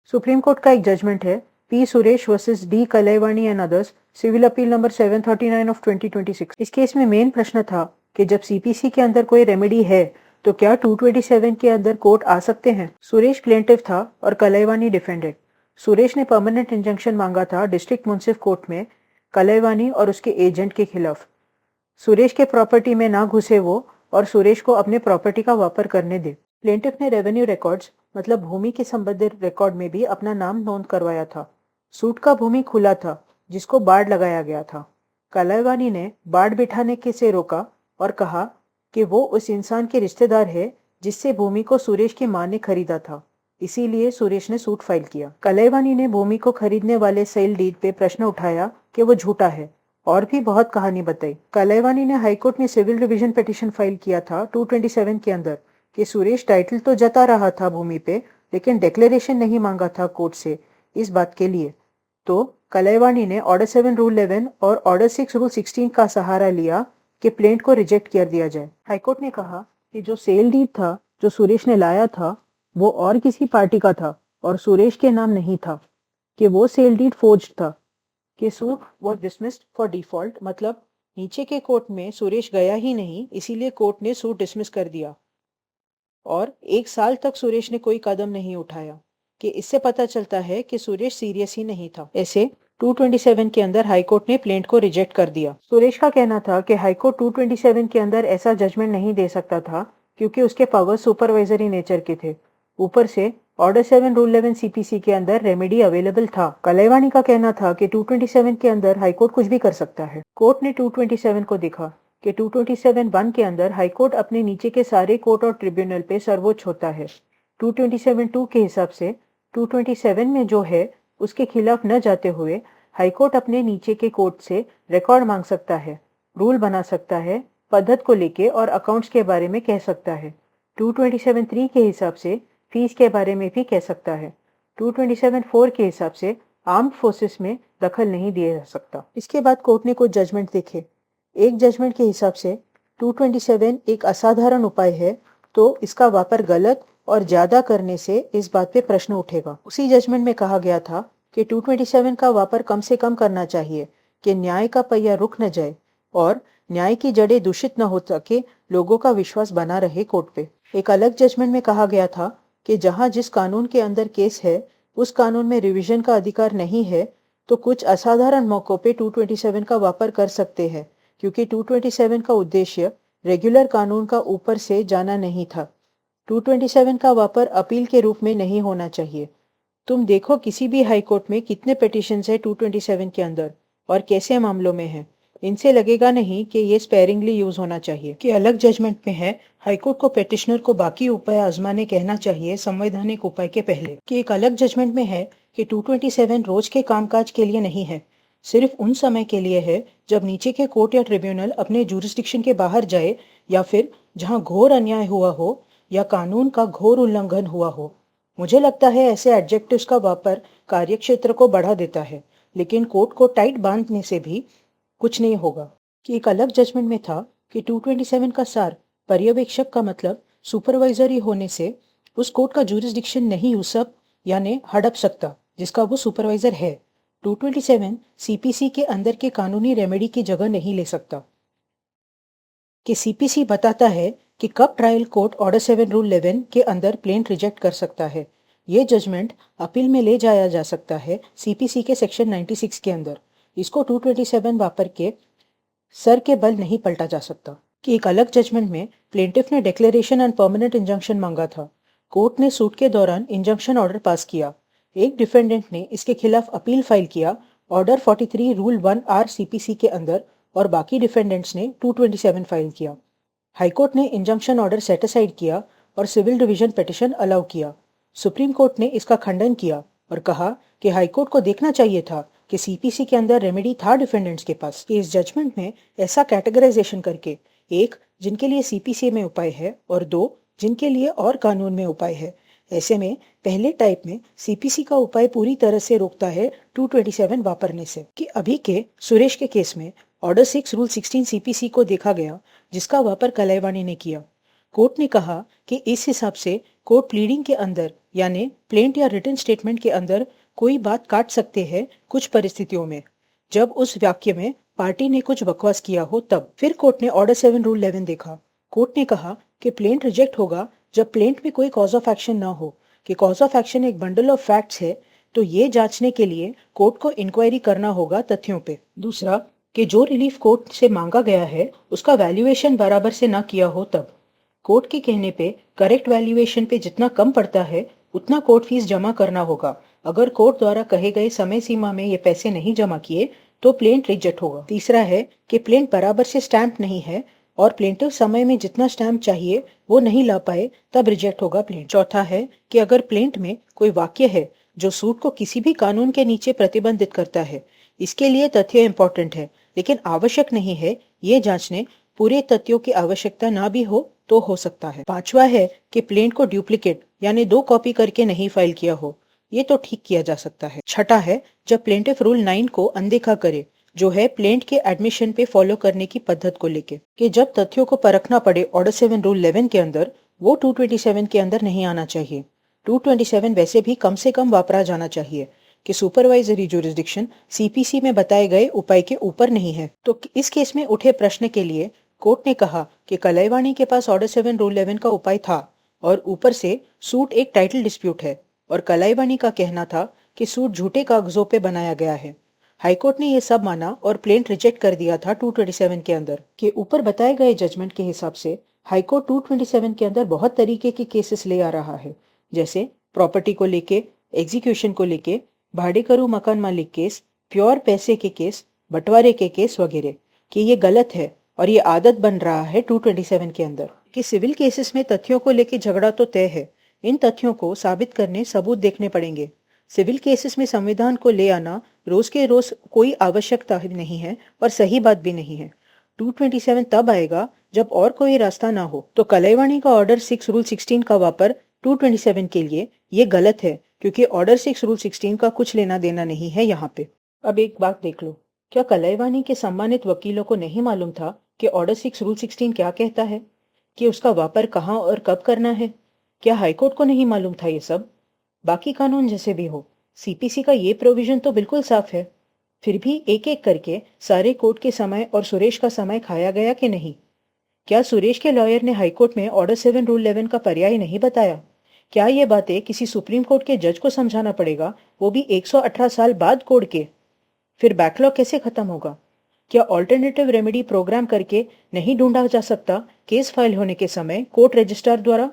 Supreme court का एक judgement है P Suresh versus D Kalaivani and others civil appeal number 739 of 2026। इस केस में मेन प्रश्न था कि जब सीपीसी के अंदर कोई रेमेडी है तो क्या 227 के अंदर कोर्ट आ सकते हैं। सुरेश प्लेंटिफ था और कलैवाणी डिफेंडेड। सुरेश ने परमानेंट इंजंक्शन मांगा था डिस्ट्रिक्ट मुंसिफ कोर्ट में कलैवाणी और उसके एजेंट के खिलाफ। सुरेश के प्रॉपर्टी में ना घुसे वो और सुरेश को अपने प्रॉपर्टी का वापर करने दे। प्लेंटिफ ने रेवेन्यू रिकॉर्ड्स मतलब भूमि के संबंधित रिकॉर्ड में भी अपना नाम नोंद करवाया था। सूट का भूमि खुला था जिसको बाड़ लगाया गया था। कलैवाणी ने बाड़ बिठाने के से रोका और कहा कि वो उस इंसान के रिश्तेदार है जिससे भूमि को सुरेश की मां ने खरीदा था, इसीलिए सुरेश ने सूट फाइल किया। कलैवाणी ने भूमि को खरीदने वाले सेल डीड पे प्रश्न उठाया कि वो झूठा है और भी बहुत कहानी बताई। कलैवाणी ने हाईकोर्ट में सिविल रिवीजन पिटीशन फाइल किया था 227 के अंदर कि सुरेश टाइटल तो जता रहा था भूमि पे, लेकिन डिक्लेरेशन नहीं मांगा था कोर्ट से इस बात के लिए। तो कलैवाणी ने ऑर्डर 7 रूल 11 और ऑर्डर 6 रूल 16 का सहारा लिया कि प्लेंट को रिजेक्ट कर दिया जाए। हाईकोर्ट ने कहा कि जो सेल डीड था जो सुरेश ने लाया था वो और किसी पार्टी का था और सुरेश के नाम नहीं था, कि वो सेल डीड फोर्ज्ड था, कि suit was dismissed for default, मतलब नीचे के कोर्ट में सुरेश गया ही नहीं, इसीलिए कोर्ट ने सूट डिसमिस कर दिया। और 1 साल तक सुरेश ने कोई कदम नहीं उठाया, कि इससे पता चलता है कि सुरेश सीरियस ही नहीं था। ऐसे 227 के अंदर हाईकोर्ट ने प्लेंट को रिजेक्ट कर दिया। सुरेश का कहना था कि हाईकोर्ट 227 के अंदर ऐसा जजमेंट नहीं दे सकता था क्योंकि उसके पावर सुपरवाइजरी नेचर के थे। ऊपर से ऑर्डर 7 रूल 11 सीपीसी के अंदर रेमेडी अवेलेबल था। कलैवाणी का कहना था कि 227 के अंदर हाईकोर्ट कुछ भी कर सकता है। कोर्ट ने 227 को देखा कि 227(1) के अंदर हाईकोर्ट अपने नीचे के सारे कोर्ट और ट्रिब्यूनल पे सर्वोच्च होता है। 227(2) के हिसाब से 227 में जो है उसके खिलाफ न जाते हुए हाईकोर्ट अपने नीचे के कोर्ट से रिकॉर्ड मांग सकता है, रूल बना सकता है, पद्धत को लेके और अकाउंट्स के बारे में कह सकता है। 227(3) के हिसाब से फीस के बारे में भी कह सकता है। 227(4) के हिसाब से आर्म्ड फोर्सेस में दखल नहीं दिया जा सकता। इसके बाद कोर्ट ने कुछ जजमेंट देखे। एक जजमेंट के हिसाब से 227 एक असाधारण उपाय है तो इसका वापर गलत और ज्यादा करने से इस बात पे प्रश्न उठेगा। उसी जजमेंट में कहा गया था कि 227 का वापर कम से कम करना चाहिए कि न्याय का पहिया रुक न जाए और न्याय की जड़ें दूषित न हो सके, लोगों का विश्वास बना रहे कोर्ट पे। एक अलग जजमेंट में कहा गया था कि जहां जिस कानून के अंदर केस है उस कानून में रिवीजन का अधिकार नहीं है तो कुछ असाधारण मौकों पे 227 का वापर कर सकते हैं, क्योंकि 227 का उद्देश्य रेगुलर कानून का ऊपर से जाना नहीं था। 227 का वापर अपील के रूप में नहीं होना चाहिए। तुम देखो किसी भी हाई कोर्ट में कितने पिटिशन्स है 227 के अंदर और कैसे मामलों में है, इनसे लगेगा नहीं कि ये स्पेरिंगली यूज होना चाहिए। कि अलग जजमेंट में है हाईकोर्ट को पेटिशनर को बाकी उपाय आजमाने कहना चाहिए संवैधानिक उपाय के पहले। कि एक अलग जजमेंट में है कि 227 रोज के कामकाज के लिए नहीं है, सिर्फ उन समय के लिए है जब नीचे के कोर्ट या ट्रिब्यूनल अपने जुरिस्डिक्शन के बाहर जाए या फिर जहां घोर अन्याय हुआ हो या कानून का घोर उल्लंघन हुआ हो। मुझे लगता है ऐसे एडजेक्टिव्स का वापर कार्यक्षेत्र को बढ़ा देता है, लेकिन कोर्ट को टाइट बांधने से भी कुछ नहीं होगा। कि एक अलग जजमेंट में था कि 227 का सार पर्यवेक्षक का मतलब सुपरवाइजरी होने से उस कोर्ट का जुरिस्डिक्शन नहीं उसूब यानी हड़प सकता जिसका वो सुपरवाइजर है। 227 सीपीसी के अंदर के कानूनी रेमेडी की जगह नहीं ले सकता। कि सीपीसी बताता है कि कब ट्रायल कोर्ट ऑर्डर 7 रूल 11 के अंदर प्लेंट रिजेक्ट कर सकता है। ये जजमेंट अपील में ले जाया जा सकता है सीपीसी के सेक्शन 96 के अंदर। इसको 227 वापर के सर के बल नहीं पलटा जा सकता। कि एक अलग जजमेंट में प्लेंटिफ ने डिक्लेरेशन एंड परमानेंट इंजंक्शन मांगा था। कोर्ट ने सूट के दौरान इंजंक्शन ऑर्डर पास किया। एक डिफेंडेंट ने इसके खिलाफ अपील फाइल किया ऑर्डर 43 रूल 1 आर सीपीसी के अंदर और बाकी डिफेंडेंट्स ने 227 फाइल किया। हाईकोर्ट ने इंजंक्शन ऑर्डर सेटिसाइड किया और सिविल डिवीजन पिटीशन अलाउ किया। सुप्रीम कोर्ट ने इसका खंडन किया और कहा कि हाईकोर्ट को देखना चाहिए था कि सीपीसी के अंदर रेमेडी था डिफेंडेंट्स के पास। कि इस जजमेंट में ऐसा कैटेगराइजेशन करके, एक जिनके लिए सीपीसी में उपाय है और दो जिनके लिए और कानून में उपाय है, ऐसे में पहले टाइप में सीपीसी का उपाय पूरी तरह से रोकता है 227 वापरने से। कि अभी के सुरेश के केस में ऑर्डर 6 रूल 16 सीपीसी को देखा गया जिसका वापर कलैवाणी ने किया। कोर्ट ने कहा कि इस हिसाब से कोर्ट प्लीडिंग के अंदर यानी प्लेंट या रिटन स्टेटमेंट के अंदर कोई बात काट सकते हैं कुछ परिस्थितियों में, जब उस वाक्य में पार्टी ने कुछ बकवास किया हो तब। फिर कोर्ट ने ऑर्डर 7 रूल 11 देखा। कोर्ट ने कहा कि प्लेंट रिजेक्ट होगा जब प्लेंट में कोई कॉज ऑफ एक्शन ना हो, कि कॉज ऑफ एक्शन एक बंडल ऑफ फैक्ट्स है, तो ये जांचने के लिए कोर्ट को इंक्वायरी करना होगा तथ्यों पे। दूसरा, कि जो रिलीफ कोर्ट से मांगा गया है उसका वैल्यूएशन बराबर से ना किया हो तब। कोर्ट के कहने पे करेक्ट वैल्यूएशन पे जितना कम पड़ता है उतना कोर्ट फीस जमा करना होगा। अगर कोर्ट द्वारा कहे गए समय सीमा में ये पैसे नहीं जमा किए तो प्लेंट रिजेक्ट होगा। तीसरा है कि प्लेंट बराबर से स्टैंप नहीं है और प्लेंटिव समय में जितना स्टैंप चाहिए वो नहीं ला पाए तब रिजेक्ट होगा प्लेंट। चौथा है कि अगर प्लेंट में कोई वाक्य है जो सूट को किसी भी कानून के नीचे प्रतिबंधित करता है, इसके लिए तथ्य इंपॉर्टेंट है लेकिन आवश्यक नहीं है, ये जांचने पूरे तथ्यों की आवश्यकता ना भी हो तो हो सकता है। पांचवा है कि प्लेंट को डुप्लीकेट यानी 2 कॉपी करके नहीं फाइल किया हो, ये तो ठीक किया जा सकता है। छठा है जब प्लेंटिफ रूल 9 को अनदेखा करे, जो है प्लेंट के एडमिशन पे फॉलो करने की पद्धत को लेके, कि जब तथ्यों को परखना पड़े ऑर्डर 7 रूल 11 के अंदर, वो 227 के अंदर नहीं आना चाहिए। 227 वैसे भी कम से कम वापरा जाना चाहिए कि सुपरवाइजरी जुरिस्डिक्शन सीपीसी में बताए गए उपाय के ऊपर नहीं है। तो इस केस में उठे प्रश्न के लिए कोर्ट ने कहा कि कलाईवाणी के पास ऑर्डर 7 रूल 11 का उपाय था और ऊपर से सूट एक टाइटल डिस्प्यूट है और कलाईवाणी का कहना था कि सूट झूठे कागजों पे बनाया गया है। हाईकोर्ट ने यह सब माना और प्लेंट रिजेक्ट कर दिया था 227 के अंदर। के ऊपर बताए गए जजमेंट के हिसाब से हाईकोर्ट 227 के अंदर बहुत तरीके के केसेस ले आ रहा है, जैसे प्रॉपर्टी को लेके, एग्जीक्यूशन को लेके, भाड़े करू मकान मालिक केस, प्योर पैसे के केस, बंटवारे के केस वगैरह, कि ये गलत है और ये आदत बन रहा है 227 के अंदर। कि सिविल केसेस में तथ्यों को लेके झगड़ा तो तय है, इन तथ्यों को साबित करने सबूत देखने पड़ेंगे। सिविल केसेस में संविधान को ले आना रोज के रोज कोई आवश्यकता नहीं है और सही बात भी नहीं है। 227 तब आएगा जब और कोई रास्ता ना हो। तो कलाईवाणी का ऑर्डर 6 रूल 16 का वापर 227 के लिए ये गलत है, क्योंकि ऑर्डर 6 रूल 16 का कुछ लेना देना नहीं है यहाँ पे। अब एक बात देख लो, क्या कलाईवाणी के सम्मानित वकीलों को नहीं मालूम था कि ऑर्डर 6 रूल 16 क्या कहता है, कि उसका वापर कहाँ और कब करना है? क्या हाईकोर्ट को नहीं मालूम था ये सब? बाकी कानून जैसे भी हो, सीपीसी का ये प्रोविजन तो बिल्कुल साफ है। फिर भी एक एक करके सारे कोर्ट के समय और सुरेश का समय खाया गया कि नहीं? क्या सुरेश के लॉयर ने हाईकोर्ट में ऑर्डर 7 रूल 11 का पर्याय नहीं बताया? क्या ये बातें किसी सुप्रीम कोर्ट के जज को समझाना पड़ेगा, वो भी 118 साल बाद कोर्ट के? फिर बैकलॉग कैसे खत्म होगा? क्या ऑल्टरनेटिव रेमेडी प्रोग्राम करके नहीं ढूंढा जा सकता केस फाइल होने के समय कोर्ट रजिस्ट्रार द्वारा?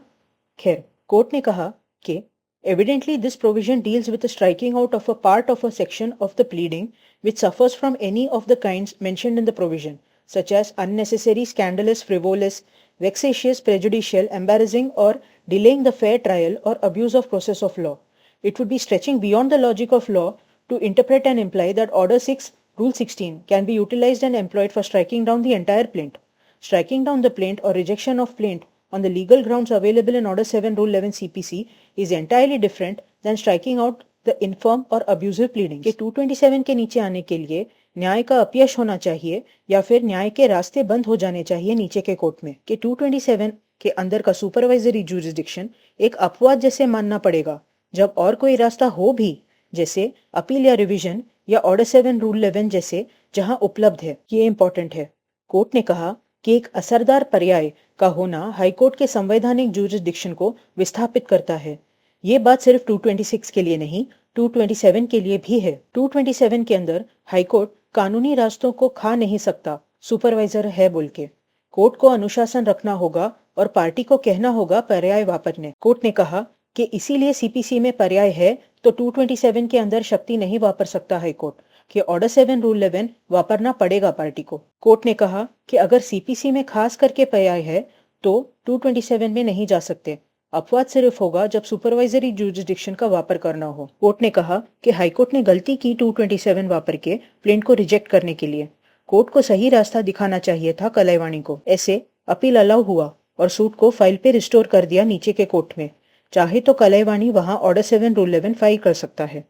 खैर, कोर्ट ने कहा कि evidently this provision deals with the striking out of a part of a section of the pleading which suffers from any of the kinds mentioned in the provision, such as unnecessary, scandalous, frivolous, vexatious, prejudicial, embarrassing or delaying the fair trial or abuse of process of law. It would be stretching beyond the logic of law to interpret and imply that Order 6, Rule 16 can be utilized and employed for striking down the entire plaint. Striking down the plaint or rejection of plaint on the legal grounds available in Order 7 Rule 11 CPC is entirely different than striking out the infirm or abusive pleadings. कि 227 के नीचे आने के लिए न्याय का अपयश होना चाहिए या फिर न्याय के रास्ते बंद हो जाने चाहिए नीचे के कोर्ट में। कि 227 के अंदर का सुपरवाइजरी जुरिस्डिक्शन एक अपवाद जैसे मानना पड़ेगा जब और कोई रास्ता हो भी, जैसे अपील या रिवीजन या ऑर्डर 7 रूल 11 जैसे जहां उपलब्ध है। ये इंपॉर्टेंट है। कोर्ट ने कहा कि एक असरदार पर्याय का होना हाईकोर्ट के संवैधानिक जुरिस्डिक्शन को विस्थापित करता है। ये बात सिर्फ 226 के लिए नहीं, 227 के लिए भी है। 227 के अंदर हाईकोर्ट कानूनी रास्तों को खा नहीं सकता सुपरवाइजर है बोल के। कोर्ट को अनुशासन रखना होगा और पार्टी को कहना होगा पर्याय वापरने। कोर्ट ने कहा कि इसीलिए सीपीसी में पर्याय है तो 227 के अंदर शक्ति नहीं वापर सकता हाईकोर्ट, कि ऑर्डर 7 रूल 11 वापरना पड़ेगा पार्टी को। कोर्ट ने कहा कि अगर सीपीसी में खास करके पर्याय है तो 227 में नहीं जा सकते। अपवाद सिर्फ होगा जब सुपरवाइजरी जुरिस्डिक्शन का वापर करना हो। कोर्ट ने कहा कि हाईकोर्ट ने गलती की 227 वापर के प्लेंट को रिजेक्ट करने के लिए। कोर्ट को सही रास्ता दिखाना चाहिए था कलाईवाणी को। ऐसे अपील अलाउ हुआ और सूट को फाइल पे रिस्टोर कर दिया नीचे के कोर्ट में। चाहे तो कलाईवाणी वहां ऑर्डर 7 रूल 11 फाइल कर सकता है।